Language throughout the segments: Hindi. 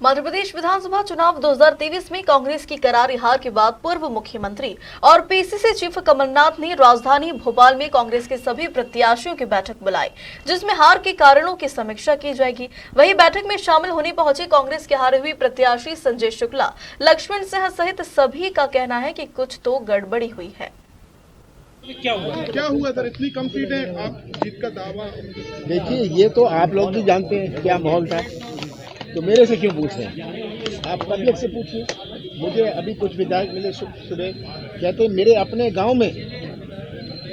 मध्य प्रदेश विधानसभा चुनाव 2023 में कांग्रेस की करारी हार के बाद पूर्व मुख्यमंत्री और पीसीसी चीफ कमलनाथ ने राजधानी भोपाल में कांग्रेस के सभी प्रत्याशियों की बैठक बुलाई, जिसमें हार के कारणों की समीक्षा की जाएगी। वहीं बैठक में शामिल होने पहुंचे कांग्रेस के हारे हुए प्रत्याशी संजय शुक्ला, लक्ष्मण सिंह सहित सभी का कहना है कि कुछ तो गड़बड़ी हुई है। क्या हुआ सर, इतनी कम सीटें, आप जीत का दावा? देखिए, ये तो आप लोग भी जानते हैं क्या माहौल था, तो मेरे से क्यों पूछ रहे हैं? आप पब्लिक से पूछिए। मुझे अभी कुछ विधायक मिले सुबह, कहते मेरे अपने गांव में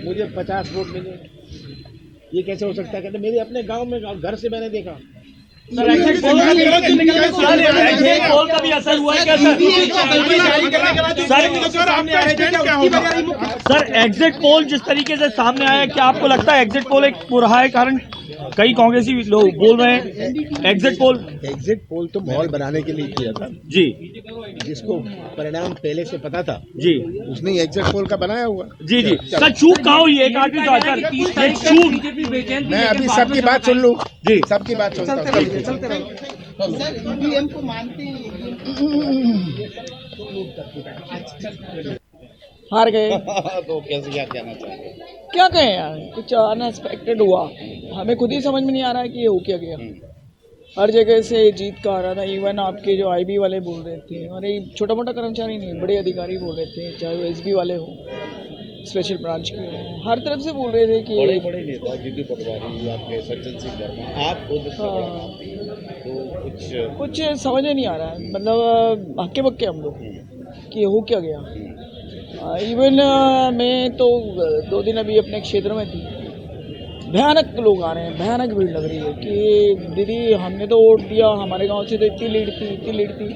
मुझे 50 वोट मिले। ये कैसे हो सकता है? कहते मेरे अपने गांव में, घर से मैंने देखा। सर एग्जिट पोल का भी असर हुआ है क्या सर एग्जिट पोल जिस तरीके से सामने आया, क्या आपको लगता है एग्जिट पोल एक बुरा है? कारण कई कांग्रेसी लोग बोल रहे हैं एग्जिट पोल तो माहौल बनाने के लिए किया था जी, जिसको परिणाम पहले से पता था जी, उसने एग्जिट पोल का बनाया हुआ जी जी। सर चूक कहाँ हुई है? एक आदमी चूक, मैं अभी सबकी बात सुन लूँ जी, सबकी बात सुनता हूँ। ईवीएम को मानते हैं, हार गए तो कैसे क्या कहना चाहेंगे? क्या कहें यार, कुछ अनएक्सपेक्टेड हुआ, हमें खुद ही समझ में नहीं आ रहा है कि ये हो क्या गया। हर जगह से जीत का आ रहा था, इवन आपके जो आईबी वाले बोल रहे थे, और ये छोटा मोटा कर्मचारी नहीं, बड़े अधिकारी बोल रहे थे, चाहे वो एसबी वाले हो, स्पेशल ब्रांच के हो, हर तरफ से बोल रहे थे कि बड़े नेता जीतू पटवारी, आपके सज्जन सिंह वर्मा, आप तो कुछ समझ में नहीं आ रहा है। मतलब हक्के बक्के हम लोग कि हो क्या गया। इवन मैं तो 2 दिन अभी अपने क्षेत्र में थी, भयानक लोग आ रहे हैं, भयानक भीड़ लग रही है कि दीदी हमने तो वोट दिया, हमारे गांव से तो इतनी लीड थी।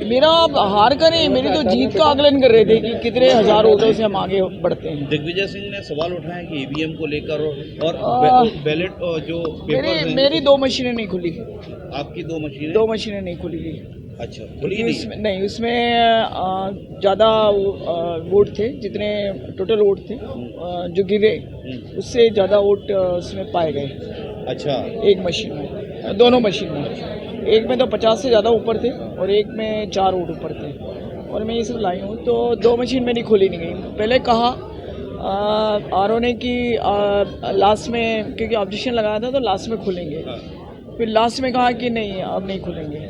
मेरा हार करें, मेरी तो जीत का आकलन कर रहे थे कि कितने हजार वोटों से हम आगे बढ़ते हैं। दिग्विजय सिंह ने सवाल उठाया कि ईवीएम को लेकर और बैलेट जो पेपर मेरी 2 मशीनें नहीं खुली। आपकी 2 मशीनें? 2 मशीनें नहीं खुली थी। अच्छा, खुली नहीं? उसमें ज़्यादा वोट थे, जितने टोटल वोट थे जो गिरे, उससे ज़्यादा वोट उसमें पाए गए। अच्छा, एक मशीन में, दोनों मशीन में, एक में तो 50 से ज़्यादा ऊपर थे और एक में 4 वोट ऊपर थे, और मैं ये सब लाई हूँ। तो 2 मशीन में नहीं खोली नहीं गई। पहले कहा आरओ ने कि लास्ट में, क्योंकि ऑब्जेक्शन लगाया था तो लास्ट में खोलेंगे, फिर लास्ट में कहा कि नहीं अब नहीं खोलेंगे।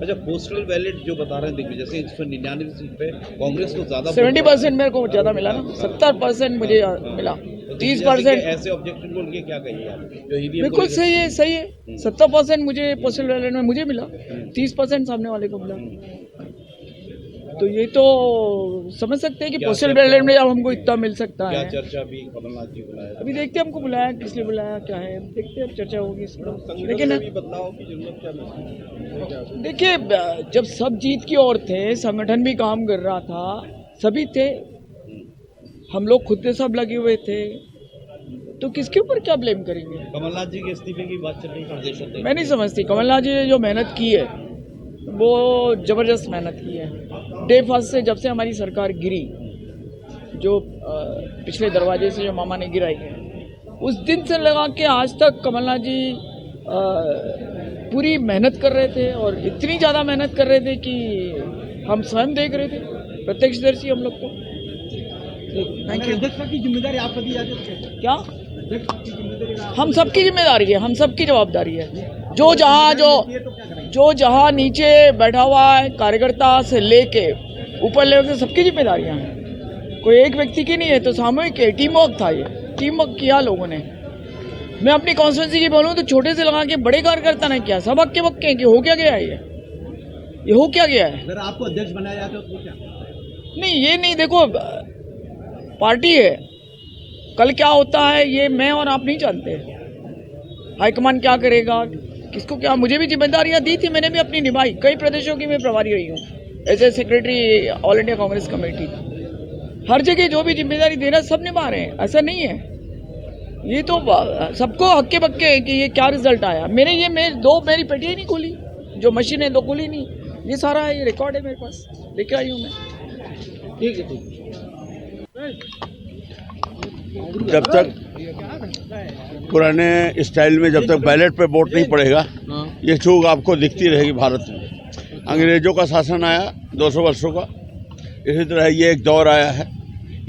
अच्छा, पोस्टल बैलेट जो बता रहे हैं दिग्विजय सिंह, 199 सीट पे कांग्रेस को ज्यादा 70% मेरे को ज्यादा मिला ना, 70% मुझे मिला, 30% ऐसे ऑब्जेक्शन बोल के क्या कहिए आप? जो ईवीएम बिल्कुल सही है 70% मुझे पोस्टल बैलेट में मुझे मिला, 30% सामने वाले को मिला। तो ये तो समझ सकते हैं कि पोस्टल बैलेट में अब हमको इतना मिल सकता है। क्या चर्चा भी कमलनाथ जी बुलाया? अभी देखते हैं, हमको बुलाया, किस लिए बुलाया, क्या है, देखते हैं, अब चर्चा होगी इस पर। लेकिन बदलाव की जरूरत क्या? देखिए, जब सब जीत की ओर थे, संगठन भी काम कर रहा था, सभी थे, हम लोग खुद से सब लगे हुए थे, तो किसके ऊपर क्या ब्लेम करेंगे? कमलनाथ जी के इस्तीफे की बात चल रही प्रदेश अध्यक्ष। मैं नहीं समझती, कमलनाथ जी ने जो मेहनत की है वो जबरदस्त मेहनत की है। डे फर्स्ट से, जब से हमारी सरकार गिरी, जो पिछले दरवाजे से जो मामा ने गिराई है, उस दिन से लगा के आज तक कमलनाथ जी पूरी मेहनत कर रहे थे, और इतनी ज़्यादा मेहनत कर रहे थे कि हम स्वयं देख रहे थे, प्रत्यक्षदर्शी हम लोग को। Thank you. अध्यक्ष की जिम्मेदारी आप दी जाती है क्या? हम सबकी जिम्मेदारी है, हम सबकी जवाबदारी है। जो जहाँ नीचे बैठा हुआ है, कार्यकर्ता से लेके ऊपर लेवल से, सबकी जिम्मेदारियाँ हैं, कोई एक व्यक्ति की नहीं है। तो सामूहिक टीम वर्क था, ये टीम वर्क किया लोगों ने। मैं अपनी कॉन्स्टिट्यूंसी की बोलूँ तो छोटे से लगा के बड़े कार्यकर्ता ने किया, सब हक्के बक्के हैं कि हो क्या गया है, ये हो क्या गया है। अगर आपको अध्यक्ष बनाया जाता तो क्या? नहीं, ये नहीं, देखो पार्टी है, कल क्या होता है ये मैं और आप नहीं जानते। हाईकमान क्या करेगा, किसको क्या, मुझे भी जिम्मेदारियां दी थी, मैंने भी अपनी निभाई। कई प्रदेशों की मैं प्रभारी रही हूँ, as a secretary all India Congress committee. हर जगह जो भी जिम्मेदारी देना सब निभा रहे हैं, ऐसा नहीं है। ये तो सबको हक्के बक्के है कि ये क्या रिजल्ट आया। मेरी पेटियाँ नहीं खोली, जो मशीनें 2 खोली नहीं, ये सारा ये रिकॉर्ड है मेरे पास, लेके आई हूँ मैं। ठीक है। जब तक पुराने स्टाइल में जब तक बैलेट पे वोट नहीं पड़ेगा, ये चूक आपको दिखती रहेगी भारत में। अंग्रेजों का शासन आया 200 वर्षों का, इसी तरह ये एक दौर आया है।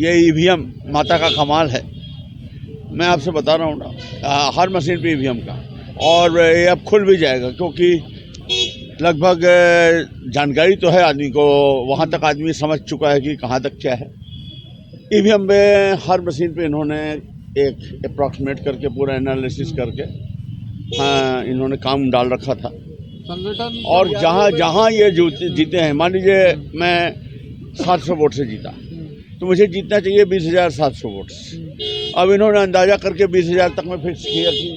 ये ईवीएम माता का कमाल है। मैं आपसे बता रहा हूँ ना, हर मशीन पे ईवीएम का, और ये अब खुल भी जाएगा क्योंकि लगभग जानकारी तो है आदमी को, वहाँ तक आदमी समझ चुका है कि कहाँ तक क्या है। ईवीएम में हर मशीन पे इन्होंने एक अप्रॉक्सीमेट करके पूरा एनालिसिस करके इन्होंने काम डाल रखा था। और जहाँ जहाँ ये जीते हैं, मान लीजिए मैं 700 वोट से जीता तो मुझे जीतना चाहिए 20,700 वोट से। अब इन्होंने अंदाजा करके 20,000 तक में फिक्स किया कि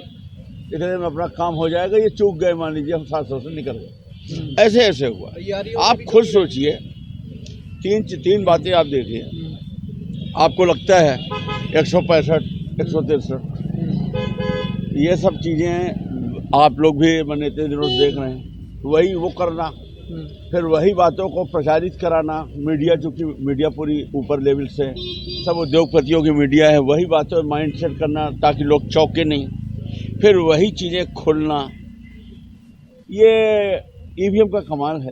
इतने में अपना काम हो जाएगा। ये चूक गए, मान लीजिए हम 700 से निकल गए। ऐसे ऐसे हुआ। आप खुद सोचिए, तीन बातें आप देखिए। आपको लगता है 165, 163, ये सब चीज़ें आप लोग भी मैंने इतने दिनों से देख रहे हैं, वही वो करना, फिर वही बातों को प्रचारित कराना। मीडिया, चूँकि मीडिया पूरी ऊपर लेवल से सब उद्योगपतियों की मीडिया है, वही बातों माइंड सेट करना ताकि लोग चौंके नहीं, फिर वही चीज़ें खोलना। ये ईवीएम का कमाल है।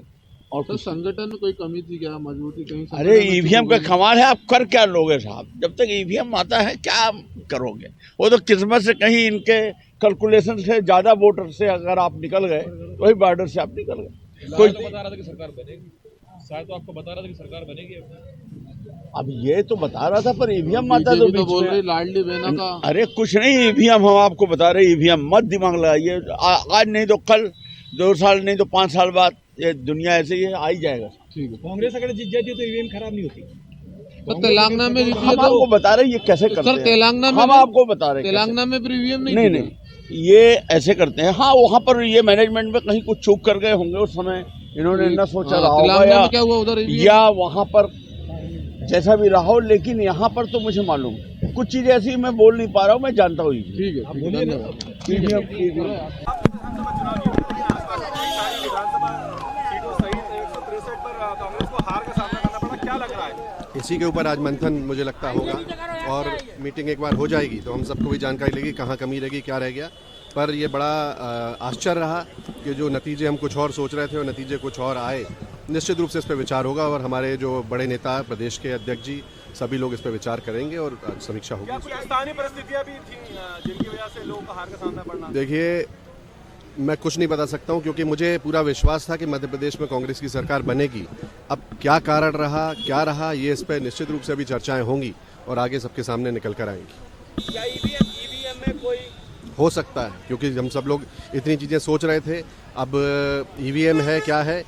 और तो संगठन में कोई कमी थी क्या, मजबूती कहीं? अरे ईवीएम का कमाल है। आप कर क्या लोगे साहब? जब तक ईवीएम आता है क्या करोगे? वो तो किस्मत से कहीं इनके कैलकुलेशन से ज़्यादा वोटर से अगर आप निकल गए, तो वही बॉर्डर से आप निकल गए। कोई तो बता रहा था कि सरकार बनेगी, शायद तो आपको बता रहा था कि सरकार बनेगी। अब ये तो बता रहा था, पर ईवीएम आता तो बीच बोल रही में। लाडली बहना का। अरे कुछ नहीं, ईवीएम हम आपको बता रहे, ईवीएम मत दिमाग लगाइए। आज नहीं तो कल, 2 साल नहीं तो 5 साल बाद, ये दुनिया ऐसे ही आ ही जाएगा। ठीक है। कांग्रेस अगर जीत जाती है तो ईवीएम खराब नहीं होती। तो तेलंगाना में हम आपको बता रहे ये कैसे करते हैं। तेलंगाना में हम आपको बता रहे तेलंगाना में ईवीएम नहीं, ये ऐसे करते हैं। हाँ, वहाँ पर ये मैनेजमेंट में कहीं कुछ चूक कर गए होंगे उस समय, इन्होंने न सोचा रहा होगा, क्या हुआ उधर या वहाँ पर जैसा भी रहा हो। लेकिन यहाँ पर तो मुझे मालूम कुछ चीजें ऐसी मैं बोल नहीं पा रहा हूँ, मैं जानता हूँ। ठीक है, धन्यवाद। इसी के ऊपर आज मंथन मुझे लगता होगा, और मीटिंग एक बार हो जाएगी तो हम सबको भी जानकारी लगी कहाँ कमी रह गई, क्या रह गया। पर ये बड़ा आश्चर्य रहा कि जो नतीजे हम कुछ और सोच रहे थे और नतीजे कुछ और आए। निश्चित रूप से इस पर विचार होगा और हमारे जो बड़े नेता, प्रदेश के अध्यक्ष जी, सभी लोग इस पर विचार करेंगे और समीक्षा होगी। स्थानीय परिस्थितियां भी थी जिनकी वजह से लोगों को हार का सामना पड़ना? देखिए, मैं कुछ नहीं बता सकता हूं क्योंकि मुझे पूरा विश्वास था कि मध्य प्रदेश में कांग्रेस की सरकार बनेगी। अब क्या कारण रहा, क्या रहा, ये इस पर निश्चित रूप से अभी चर्चाएं होंगी और आगे सबके सामने निकल कर आएंगी। क्या ईवीएम में कोई हो सकता है, क्योंकि हम सब लोग इतनी चीज़ें सोच रहे थे। अब ईवीएम है क्या है,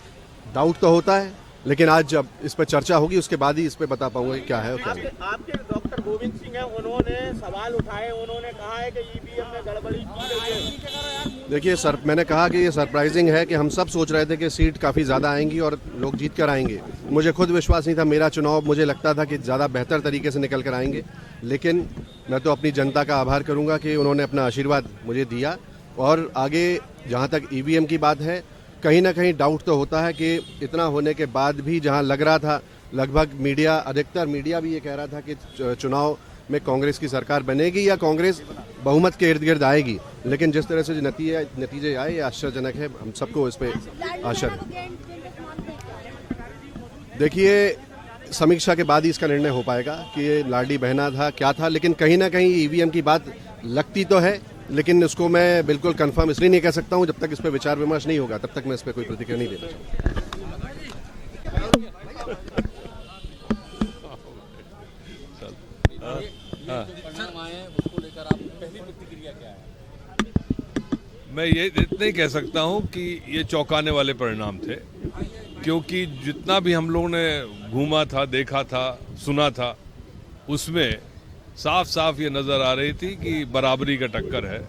डाउट तो होता है, लेकिन आज जब इस पर चर्चा होगी उसके बाद ही इस पर बता पाऊंगा कि क्या है और क्या नहीं। आपके डॉक्टर गोविंद सिंह हैं, उन्होंने सवाल उठाए, उन्होंने कहा है कि ईवीएम में गड़बड़ी की गई है। देखिए सर, मैंने कहा कि ये सरप्राइजिंग है कि हम सब सोच रहे थे कि सीट काफ़ी ज़्यादा आएंगी और लोग जीत कर आएंगे। मुझे खुद विश्वास नहीं था, मेरा चुनाव मुझे लगता था कि ज़्यादा बेहतर तरीके से निकल कर आएंगे। लेकिन मैं तो अपनी जनता का आभार करूंगा कि उन्होंने अपना आशीर्वाद मुझे दिया। और आगे जहां तक ईवीएम की बात है, कहीं ना कहीं डाउट तो होता है कि इतना होने के बाद भी जहां लग रहा था, लगभग मीडिया, अधिकतर मीडिया भी ये कह रहा था कि चुनाव में कांग्रेस की सरकार बनेगी या कांग्रेस बहुमत के इर्द गिर्द आएगी। लेकिन जिस तरह से नतीजे आए, ये आश्चर्यजनक है। हम सबको इस पर आश्चर्य। देखिए, समीक्षा के बाद ही इसका निर्णय हो पाएगा कि ये लाडली बहना था, क्या था। लेकिन कहीं ना कहीं ईवीएम की बात लगती तो है, लेकिन इसको मैं बिल्कुल कंफर्म इसलिए नहीं कह सकता हूं, जब तक इस पर विचार विमर्श नहीं होगा तब तक मैं इस पर कोई प्रतिक्रिया नहीं देना मैं ये इतना ही कह सकता हूं कि ये चौंकाने वाले परिणाम थे, क्योंकि जितना भी हम लोगों ने घूमा था, देखा था, सुना था, उसमें साफ साफ ये नजर आ रही थी कि बराबरी का टक्कर है।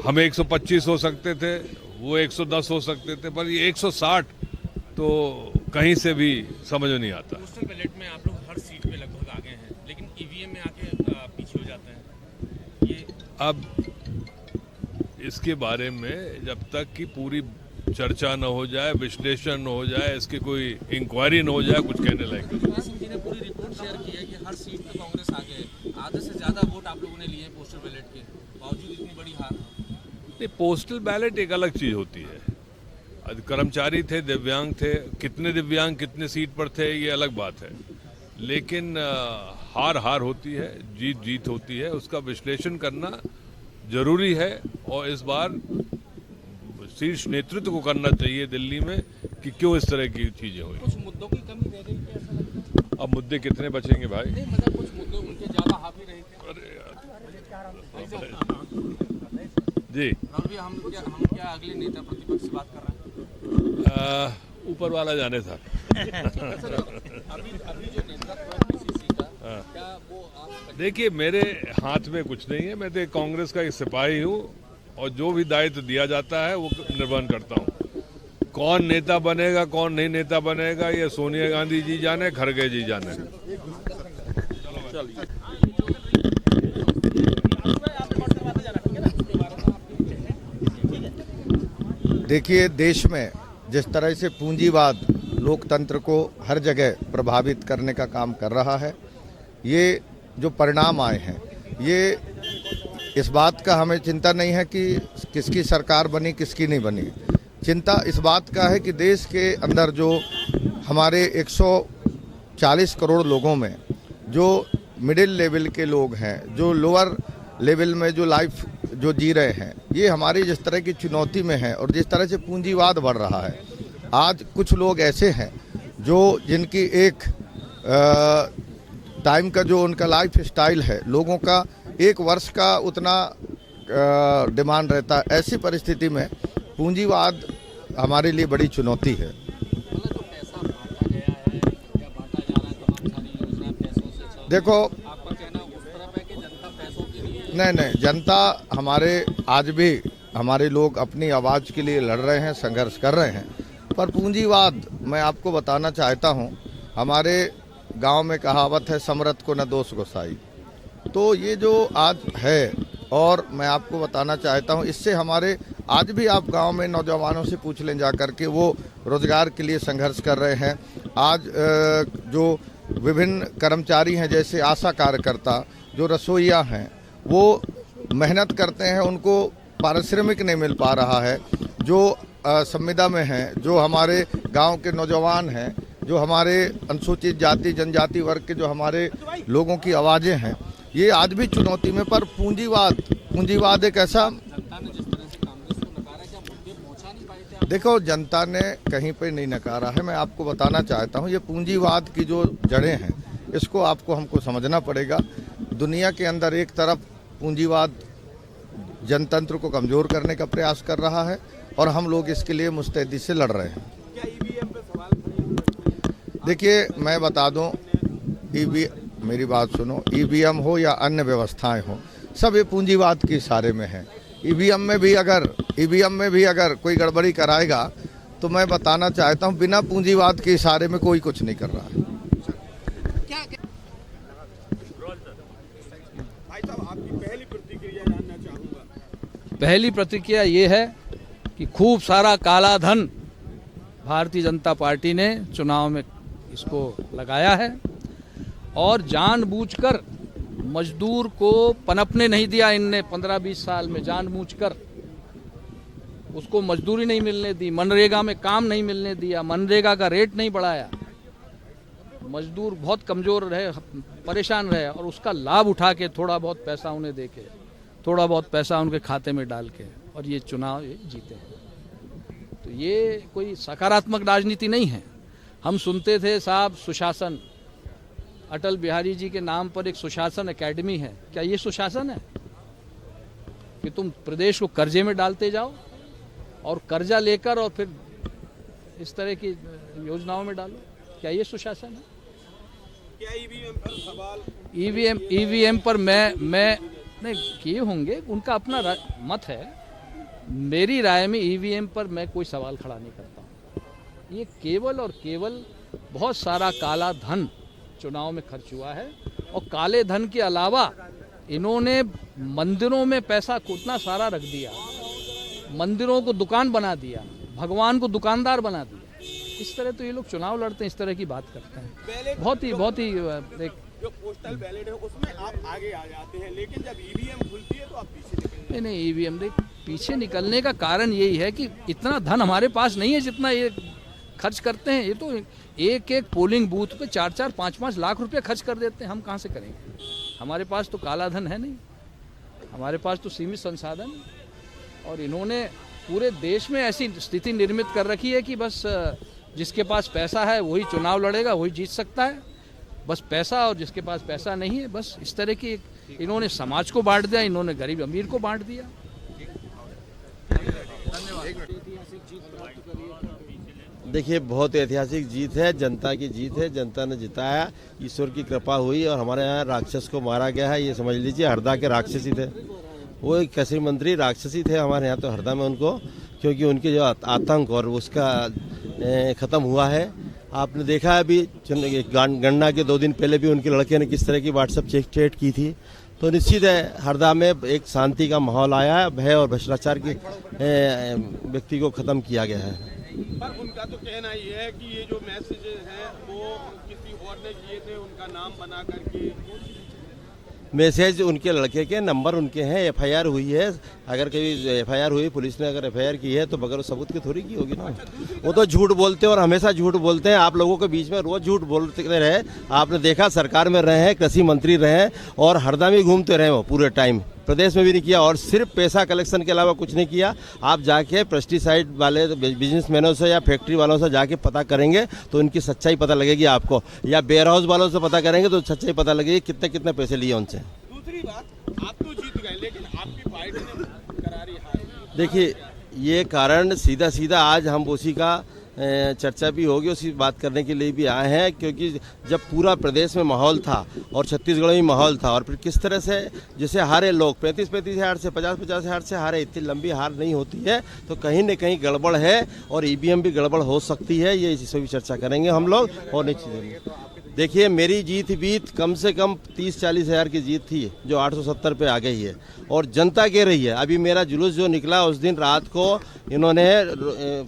हम 125 हो सकते थे, वो 110 हो सकते थे, पर ये 160 तो कहीं से भी समझ में नहीं आता। पोस्टल बैलेट में आप लोग हर सीट पे लगभग आगे हैं, लेकिन ईवीएम में आके पीछे हो जाते हैं। ये अब इसके बारे में जब तक कि पूरी चर्चा न हो जाए, विश्लेषण न हो जाए, इसकी कोई इंक्वायरी न हो जाए, कुछ कहने लायक नहीं। सिंह जी ने पूरी रिपोर्ट शेयर की है कि हर सीट पे कांग्रेस आगे है, आधे से ज्यादा वोट आप लोगों ने लिए पोस्टल बैलेट के बावजूद इतनी बड़ी हार। नहीं, पोस्टल बैलेट एक अलग चीज होती है, कर्मचारी थे, दिव्यांग थे, कितने दिव्यांग कितने सीट पर थे ये अलग बात है, लेकिन हार हार होती है, जीत जीत होती है, उसका विश्लेषण करना जरूरी है और इस बार शीर्ष नेतृत्व को करना चाहिए दिल्ली में कि क्यों इस तरह की चीजें हुई। कुछ मुद्दों की कमी रह गई क्या ऐसा लगता है? अब मुद्दे कितने बचेंगे भाई? नहीं, मतलब कुछ मुद्दे उनके ज्यादा हावी रहे थे। जी राहुल जी, हम क्या अगले नेता प्रतिपक्ष से बात कर रहे हैं? ऊपर वाला जाने था। अभी जो नेतृत्व है पीसीसी का, क्या वो आप देखिए, मेरे हाथ में कुछ नहीं है, मैं तो कांग्रेस का एक सिपाही हूँ और जो भी दायित्व दिया जाता है वो निर्वहन करता हूँ। कौन नेता बनेगा कौन नहीं नेता बनेगा ये सोनिया गांधी जी जाने, खड़गे जी जाने। देखिए, देश में जिस तरह से पूंजीवाद लोकतंत्र को हर जगह प्रभावित करने का काम कर रहा है, ये जो परिणाम आए हैं, ये इस बात का हमें चिंता नहीं है कि किसकी सरकार बनी किसकी नहीं बनी। चिंता इस बात का है कि देश के अंदर जो हमारे 140 करोड़ लोगों में जो मिडिल लेवल के लोग हैं, जो लोअर लेवल में जो लाइफ जो जी रहे हैं, ये हमारी जिस तरह की चुनौती में है और जिस तरह से पूंजीवाद बढ़ रहा है, आज कुछ लोग ऐसे हैं जो जिनकी एक टाइम का जो उनका लाइफ स्टाइल है, लोगों का एक वर्ष का उतना डिमांड रहता है। ऐसी परिस्थिति में पूंजीवाद हमारे लिए बड़ी चुनौती है। देखो, आपका कहना उस तरफ है कि जनता पैसों के लिए? नहीं, जनता हमारे आज भी हमारे लोग अपनी आवाज़ के लिए लड़ रहे हैं, संघर्ष कर रहे हैं। पर पूंजीवाद, मैं आपको बताना चाहता हूं, हमारे गांव में कहावत है, समरथ को न दोष गोसाई। तो ये जो आज है, और मैं आपको बताना चाहता हूं, इससे हमारे आज भी आप गांव में नौजवानों से पूछ लें जा कर के, वो रोजगार के लिए संघर्ष कर रहे हैं। आज जो विभिन्न कर्मचारी हैं, जैसे आशा कार्यकर्ता, जो रसोइया हैं, वो मेहनत करते हैं, उनको पारिश्रमिक नहीं मिल पा रहा है। जो संविदा में हैं, जो हमारे गांव के नौजवान हैं, जो हमारे अनुसूचित जाति जनजाति वर्ग के जो हमारे लोगों की आवाज़ें हैं, ये आज भी चुनौती में। पर पूंजीवाद एक ऐसा, जनता ने जिस तरह से कांग्रेस को नकारा, क्या मुद्दे पहुंचा नहीं पाए थे? देखो, जनता ने कहीं पे नहीं नकारा है। मैं आपको बताना चाहता हूँ, ये पूंजीवाद की जो जड़ें हैं, इसको आपको हमको समझना पड़ेगा। दुनिया के अंदर एक तरफ पूंजीवाद जनतंत्र को कमज़ोर करने का प्रयास कर रहा है और हम लोग इसके लिए मुस्तैदी से लड़ रहे हैं। क्या ईवीएम पे सवाल खड़े? देखिए, मैं बता दूं, मेरी बात सुनो, ईवीएम हो या अन्य व्यवस्थाएं हो, सब ये पूंजीवाद के इशारे में है। ईवीएम में भी अगर कोई गड़बड़ी कराएगा तो मैं बताना चाहता हूं, बिना पूंजीवाद के इशारे में कोई कुछ नहीं कर रहा है। भाई साहब, आपकी पहली प्रतिक्रिया जानना चाहूंगा। पहली प्रतिक्रिया ये है कि खूब सारा काला धन भारतीय जनता पार्टी ने चुनाव में इसको लगाया है और जानबूझकर मजदूर को पनपने नहीं दिया। इनने 15-20 साल में जानबूझकर उसको मजदूरी नहीं मिलने दी, मनरेगा में काम नहीं मिलने दिया, मनरेगा का रेट नहीं बढ़ाया। मजदूर बहुत कमज़ोर रहे, परेशान रहे और उसका लाभ उठा के थोड़ा बहुत पैसा उन्हें दे के, थोड़ा बहुत पैसा उनके खाते में डाल के, और ये चुनाव जीते। तो ये कोई सकारात्मक राजनीति नहीं है। हम सुनते थे साहब, सुशासन, अटल बिहारी जी के नाम पर एक सुशासन एकेडमी है। क्या ये सुशासन है कि तुम प्रदेश को कर्जे में डालते जाओ और कर्जा लेकर और फिर इस तरह की योजनाओं में डालो? क्या ये सुशासन है? क्या ईवीएम पर सवाल? ईवीएम पर मैं नहीं किए होंगे, उनका अपना मत है। मेरी राय में ईवीएम पर मैं कोई सवाल खड़ा नहीं करता हूँ। ये केवल और केवल बहुत सारा काला धन चुनाव में खर्च हुआ है, और काले धन के अलावा इन्होंने मंदिरों में पैसा उतना सारा रख दिया, मंदिरों को दुकान बना दिया, भगवान को दुकानदार बना दिया। इस तरह तो ये लोग चुनाव लड़ते हैं, इस तरह की बात करते हैं। बहुत ही जो पोस्टल बैलेट है उसमें आप आगे आ जाते हैं, लेकिन जब ईवीएम खुलती है तो आप पीछे निकल जाते हैं। नहीं, ईवीएम देख पीछे निकलने का कारण यही है कि इतना धन हमारे पास नहीं है जितना ये खर्च करते हैं। ये तो एक एक पोलिंग बूथ पे 4-4, 5-5 लाख रुपए खर्च कर देते हैं। हम कहाँ से करेंगे? हमारे पास तो काला धन है नहीं, हमारे पास तो सीमित संसाधन। और इन्होंने पूरे देश में ऐसी स्थिति निर्मित कर रखी है कि बस जिसके पास पैसा है वही चुनाव लड़ेगा, वही जीत सकता है। बस पैसा, और जिसके पास पैसा नहीं है, बस इस तरह की इन्होंने समाज को बांट दिया, इन्होंने गरीब अमीर को बांट दिया। देखिए, बहुत ऐतिहासिक जीत है, जनता की जीत है, जनता ने जिताया, ईश्वर की कृपा हुई और हमारे यहाँ राक्षस को मारा गया है। ये समझ लीजिए हरदा के राक्षसी थे, वो एक कृषि मंत्री राक्षसी थे हमारे यहाँ तो हरदा में उनको, क्योंकि उनके जो आतंक और उसका ख़त्म हुआ है। आपने देखा है अभी गणना के 2 दिन पहले भी उनके लड़के ने किस तरह की व्हाट्सएप चैट की थी। तो निश्चित है हरदा में एक शांति का माहौल आया है, भय और भ्रष्टाचार के व्यक्ति को ख़त्म किया गया है। पर उनका तो कहना ये है कि ये जो मैसेजेस हैं वो किसी और ने किए थे, उनका नाम बना करके। मैसेज उनके लड़के के, नंबर उनके हैं, एफआईआर हुई है। अगर कभी एफआईआर हुई, पुलिस ने अगर एफआईआर की है तो बगैर सबूत की थोड़ी की होगी ना। वो तो झूठ बोलते हैं और हमेशा झूठ बोलते हैं। आप लोगों के बीच में रोज झूठ बोलते रहे। आपने देखा सरकार में रहे हैं, कृषि मंत्री रहे हैं और हरदा में घूमते रहे वो पूरे टाइम, प्रदेश में भी नहीं किया और सिर्फ पैसा कलेक्शन के अलावा कुछ नहीं किया। आप जाके पेस्टिसाइड वाले बिजनेसमैनों से या फैक्ट्री वालों से जाके पता करेंगे तो उनकी सच्चाई पता लगेगी आपको, या वेयर हाउस वालों से पता करेंगे तो सच्चाई पता लगेगी कितने कितने पैसे लिए उनसे। दूसरी बात, आप तो जीत गए लेकिन आपकी पार्टी ने करारी हार। देखिए, ये कारण सीधा सीधा आज हम उसी का चर्चा भी होगी, उसी बात करने के लिए भी आए हैं, क्योंकि जब पूरा प्रदेश में माहौल था और छत्तीसगढ़ में माहौल था और फिर किस तरह से जैसे हारे लोग 35-35 हज़ार से 50-50 हज़ार से हारे, इतनी लंबी हार नहीं होती है, तो कहीं न कहीं गड़बड़ है और ईवीएम भी गड़बड़ हो सकती है। ये इसी से भी चर्चा करेंगे हम लोग और नहीं चीज़ें। देखिए, मेरी जीत भी कम से कम 30-40 हज़ार की जीत थी जो 870 पे आ गई है और जनता कह रही है। अभी मेरा जुलूस जो निकला उस दिन रात को इन्होंने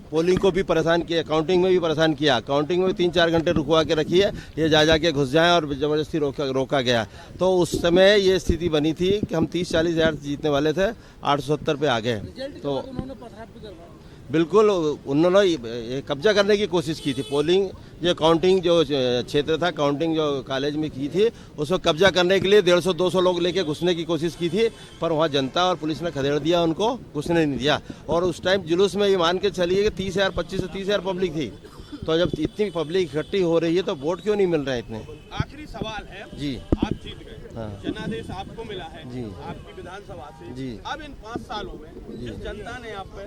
पोलिंग को भी परेशान किया, काउंटिंग में भी परेशान किया, काउंटिंग में 3-4 घंटे रुकवा के रखी है, ये जा के घुस जाएं और ज़बरदस्ती रोका गया। तो उस समय ये स्थिति बनी थी कि हम 30-40 हज़ार जीतने वाले थे, 870 पे आ गए। तो बिल्कुल उन्होंने कब्जा करने की कोशिश की थी। पोलिंग जो काउंटिंग जो क्षेत्र था, काउंटिंग जो कॉलेज में की थी, उसको कब्जा करने के लिए 150-200 लोग लेके घुसने की कोशिश की थी, पर वहाँ जनता और पुलिस ने खदेड़ दिया, उनको घुसने नहीं दिया। और उस टाइम जुलूस में ये मान के चलिए कि 30,000, 25 से 30,000 पब्लिक थी। तो जब इतनी पब्लिक इकट्ठी हो रही है तो वोट क्यों नहीं मिल रहे हैं इतने? आखिरी सवाल है जी, आप जीत गए, हाँ। जनादेश आपको मिला है जी, आपकी विधानसभा से जी। अब इन 5 सालों में जिस जनता ने आप पर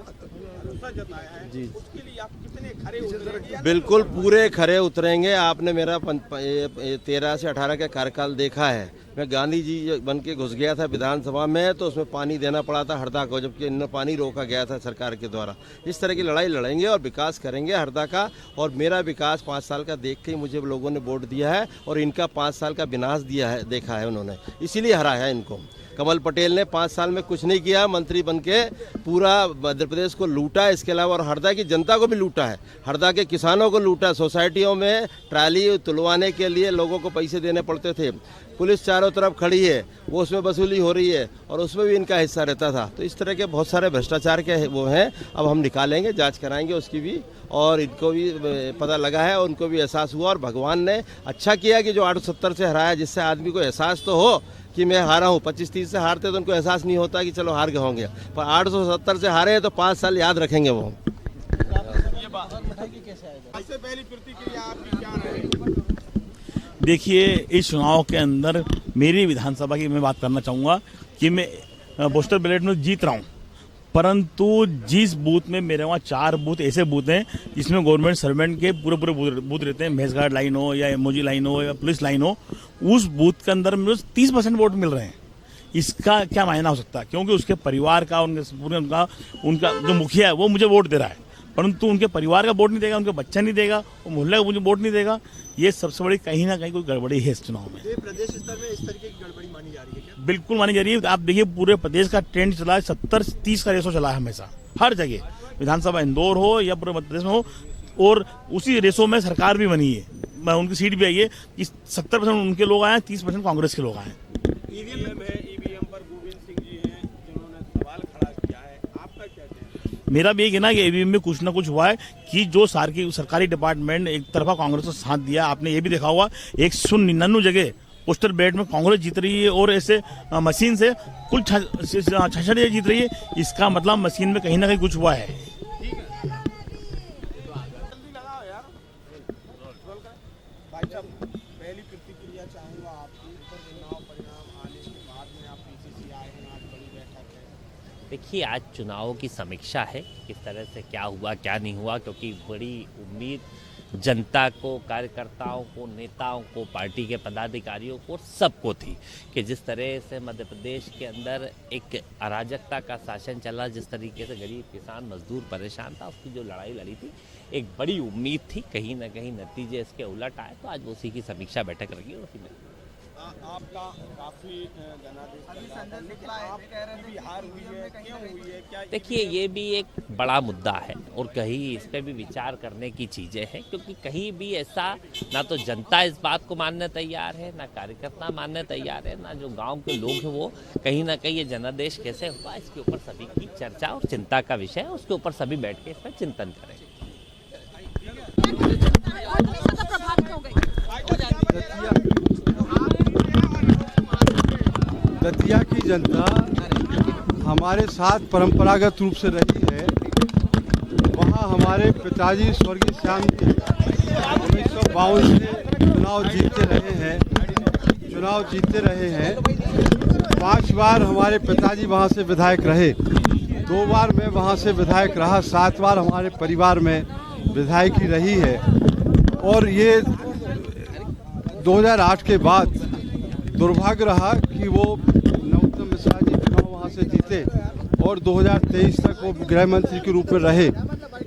भरोसा जताया है जी, उसके लिए आप कितने खरे उतरेंगे? बिल्कुल पूरे खरे उतरेंगे। आपने मेरा 13 से 18 का कार्यकाल देखा है। मैं गांधी जी बन के घुस गया था विधानसभा में तो उसमें पानी देना पड़ा था हरदा को, जबकि इन पानी रोका गया था सरकार के द्वारा। इस तरह की लड़ाई लड़ेंगे और विकास करेंगे हरदा का। और मेरा विकास 5 साल का देख के ही मुझे लोगों ने वोट दिया है और इनका 5 साल का विनाश दिया है, देखा है उन्होंने, इसीलिए हराया है इनको। कमल पटेल ने 5 साल में कुछ नहीं किया, मंत्री बनके पूरा मध्य प्रदेश को लूटा, इसके अलावा और हरदा की जनता को भी लूटा है, हरदा के किसानों को लूटा। सोसाइटियों में ट्राली तुलवाने के लिए लोगों को पैसे देने पड़ते थे, पुलिस चारों तरफ खड़ी है, वो उसमें वसूली हो रही है और उसमें भी इनका हिस्सा रहता था। तो इस तरह के बहुत सारे भ्रष्टाचार के वो हैं, अब हम निकालेंगे, जांच कराएंगे उसकी भी। और इनको भी पता लगा है, उनको भी एहसास हुआ और भगवान ने अच्छा किया कि जो 870 से हराया, जिससे आदमी को एहसास तो हो कि मैं हारा हूँ। 25-30 से हारते तो उनको एहसास नहीं होता कि चलो हार गए होंगे, पर 870 से हारे हैं तो 5 साल याद रखेंगे वो। सबसे पहली प्रतिक्रिया आपकी क्या रहेगी? देखिए, इस चुनाव के अंदर मेरी विधानसभा की मैं बात करना चाहूँगा कि मैं पोस्टल बैलेट में जीत रहा हूँ, परंतु जिस बूथ में मेरे वहाँ 4 बूथ ऐसे बूथ हैं जिसमें गवर्नमेंट सर्वेंट के पूरे बूथ रहते हैं, भैंसघाट लाइन हो या एमओजी लाइन हो या पुलिस लाइन हो, उस बूथ के अंदर मुझे 30% वोट मिल रहे हैं। इसका क्या मायना हो सकता है? क्योंकि उसके परिवार का, उनका जो मुखिया है वो मुझे वोट दे रहा है, परंतु उनके परिवार का वोट नहीं देगा, उनके बच्चा नहीं देगा, वो मोहल्ले का मुझे वोट नहीं देगा। ये सबसे बड़ी कहीं ना कहीं कोई गड़बड़ी है इस चुनाव में। प्रदेश स्तर में इस तरीके की गड़बड़ी मानी जा रही है क्या? बिल्कुल मानी जा रही है। आप देखिए, पूरे प्रदेश का ट्रेंड चला है, 70-30 का रेशो चला है हमेशा, हर जगह, विधानसभा इंदौर हो या पूरे मध्य प्रदेश में हो, और उसी रेशो में सरकार भी बनी है, उनकी सीट भी आई है कि 70% उनके लोग आए, 30% कांग्रेस के लोग आए। ईवीएम पर गोविंद सिंह जी हैं जिन्होंने सवाल खड़ा किया है, मेरा भी एक है ना कि ईवीएम में कुछ ना कुछ हुआ है कि जो सरकारी डिपार्टमेंट एक तरफा कांग्रेस को साथ दिया। आपने ये भी देखा होगा 199 जगह पोस्टल बैलेट में कांग्रेस जीत रही है और ऐसे मशीन से कुल 66 जीत रही है। इसका मतलब मशीन में कहीं ना कहीं कुछ हुआ है। पहली प्रतिक्रिया चाहूंगा आपकी, चुनाव परिणाम आने के बाद में आप पीसीसी आए हैं, आज बड़ी बैठक है। देखिए, आज चुनावों की समीक्षा है, किस तरह से क्या हुआ क्या नहीं हुआ, क्योंकि बड़ी उम्मीद जनता को, कार्यकर्ताओं को, नेताओं को, पार्टी के पदाधिकारियों को, सबको थी कि जिस तरह से मध्य प्रदेश के अंदर एक अराजकता का शासन चला, जिस तरीके से गरीब किसान मजदूर परेशान था, उसकी जो लड़ाई लड़ी थी, एक बड़ी उम्मीद थी। कहीं ना कहीं नतीजे इसके उलट आए, तो आज उसी की समीक्षा बैठक रखी और उसी में आपका काफी जनादेश आपकी हार हुई है, क्यों हुई है, क्या? देखिए, ये भी एक बड़ा मुद्दा है और कहीं इस पे भी विचार करने की चीज़ें हैं, क्योंकि कहीं भी ऐसा ना तो जनता इस बात को मानने तैयार है, ना कार्यकर्ता मानने तैयार है, ना जो गांव के लोग हैं वो कहीं ना कहीं ये जनादेश कैसे हुआ, इसके ऊपर सभी की चर्चा और चिंता का विषय है। उसके ऊपर सभी बैठ के इस पर चिंतन करें। दतिया की जनता हमारे साथ परंपरागत रूप से रही है। वहाँ हमारे पिताजी स्वर्गीय श्याम जी 1952 से चुनाव जीतते रहे हैं। 5 बार हमारे पिताजी वहाँ से विधायक रहे, 2 बार मैं वहाँ से विधायक रहा, 7 बार हमारे परिवार में विधायकी रही है। और ये 2008 के बाद दुर्भाग्य रहा कि वो नरोत्तम मिश्रा जी चुनाव वहाँ से जीते और 2023 तक वो गृह मंत्री के रूप में रहे।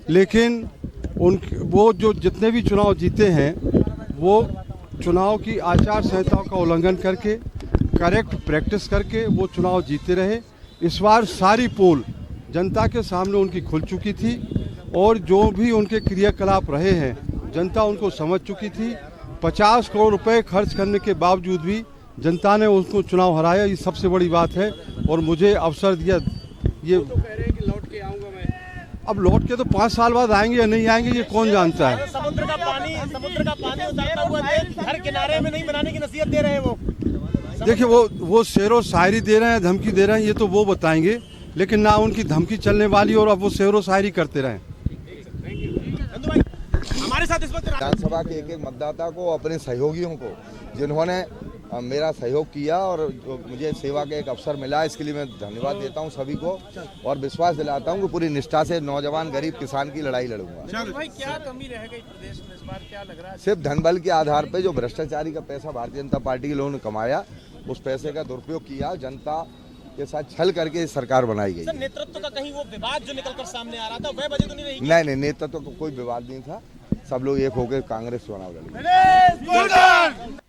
लेकिन वो जो जितने भी चुनाव जीते हैं वो चुनाव की आचार संहिताओं का उल्लंघन करके, करेक्ट प्रैक्टिस करके वो चुनाव जीते रहे। इस बार सारी पोल जनता के सामने उनकी खुल चुकी थी और जो भी उनके क्रियाकलाप रहे हैं जनता उनको समझ चुकी थी। 50 करोड़ रुपए खर्च करने के बावजूद भी जनता ने उसको चुनाव हराया, ये सबसे बड़ी बात है। और मुझे अवसर दिया, ये तो कह रहे हैं कि लौट के आऊंगा मैं। अब लौट के तो 5 साल बाद आएंगे या नहीं आएंगे ये कौन जानता है। समुद्र का पानी उतरता हुआ हर किनारे में नहीं बनाने की नसीहत दे रहे हैं वो। देखिए, वो शेरो शायरी दे रहे हैं, धमकी दे रहे हैं, ये तो वो बताएंगे, लेकिन ना उनकी धमकी चलने वाली और अब वो शेरो शायरी करते रहें। हमारे साथ इस वक्त विधानसभा के एक मतदाता को, अपने सहयोगियों को, जिन्होंने मेरा सहयोग किया और जो मुझे सेवा का एक अवसर मिला, इसके लिए मैं धन्यवाद देता हूं सभी को और विश्वास दिलाता हूं कि पूरी निष्ठा से नौजवान गरीब किसान की लड़ाई लड़ूंगा। भाई, क्या कमी रह गई प्रदेश में इस बार, क्या लग रहा है? सिर्फ धनबल के आधार पर जो भ्रष्टाचारी का पैसा भारतीय जनता पार्टी के लोगों ने कमाया, उस पैसे का दुरुपयोग किया, जनता के साथ छल करके सरकार बनाई गई। नेतृत्व का कहीं वो विवाद जो निकलकर सामने आ रहा था वह वजह तो नहीं रही? नहीं, नेतृत्व का कोई विवाद नहीं था, सब लोग एक होकर कांग्रेस चुनाव लड़े।